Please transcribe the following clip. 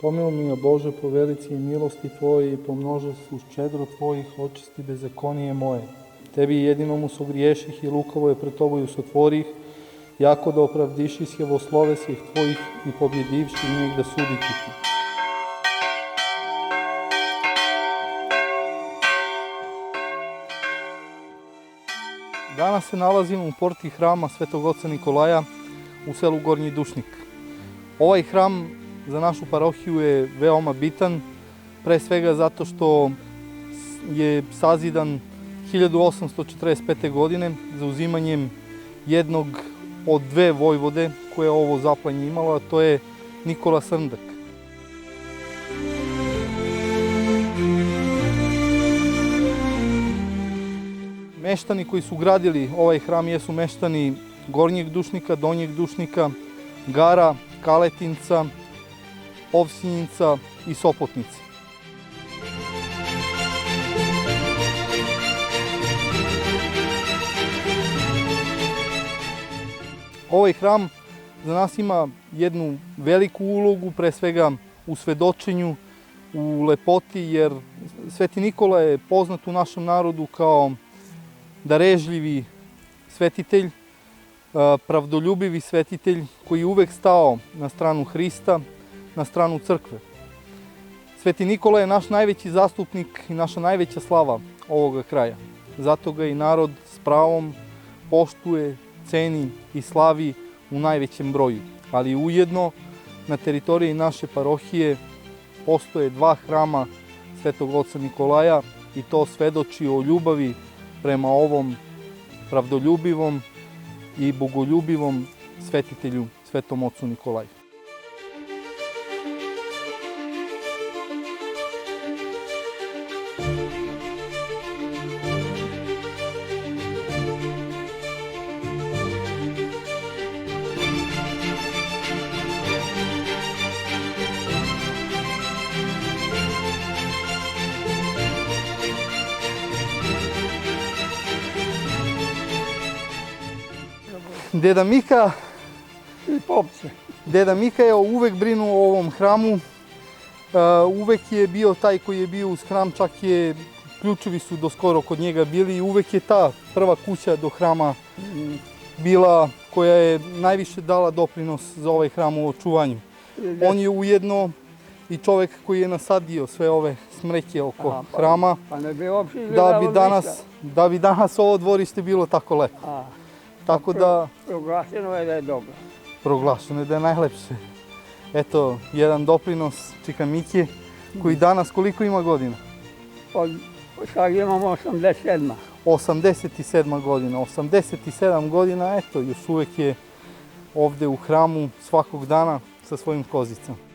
Pomiluj mi, Bože, po velici i milosti Tvoje i pomnoži uz čedro Tvojih, očisti bezakonije moje. Tebi jedinomu sogriješih i lukavo je pred Tobою sotvorih, jako da opravdiši sjevoslove svih Tvojih i pobjedivši njeg da suditi Ti. Danas se nalazimo u porti hrama Svetog oca Nikolaja u selu Gornji Dušnik. Ovaj hram za našu parohiju je veoma bitan, pre svega zato što je sazidan 1845. godine zauzimanjem jednog od dve vojvode koje je ovo zaplanje imalo, a to je Nikola Srndak. Meštani koji su gradili ovaj hram jesu meštani Gornjeg Dušnika, Donjeg Dušnika, Gara, Kaletinca, Ovsinjica i Sopotnice. Ovaj hram za nas ima jednu veliku ulogu, pre svega u svedočenju, u lepoti, jer Sveti Nikola je poznat u našem narodu kao darežljivi svetitelj, pravdoljubivi svetitelj koji je uvek stao na stranu Hrista, na stranu crkve. Sveti Nikola je naš najveći zastupnik i naša najveća slava ovoga kraja. Zato ga i narod s pravom poštuje, ceni i slavi u najvećem broju. Ali ujedno na teritoriji naše parohije postoje dva hrama Svetog oca Nikolaja i to svedoči o ljubavi prema ovom pravdoljubivom i bogoljubivom svetitelju, Svetom ocu Nikolaju. Deda Mika I popce. Deda Mika je uvek brinuo o ovom hramu, uvek je bio taj koji je bio uz hram, čak je ključevi su do skoro kod njega bili i uvek je ta prva kuća do hrama bila koja je najviše dala doprinos za ovaj hram u očuvanju. On je ujedno i čovek koji je nasadio sve ove smreće oko hrama, da bi danas ovo dvorište bilo tako lepo. Tako da... Proglašeno je da je dobro. Proglašeno je da je najlepše. Eto, jedan doprinos Čika Mike, koji danas koliko ima godina? Sad imamo 87. 87 godina. 87 godina, eto, još uvek je ovde u hramu svakog dana sa svojim kozicama.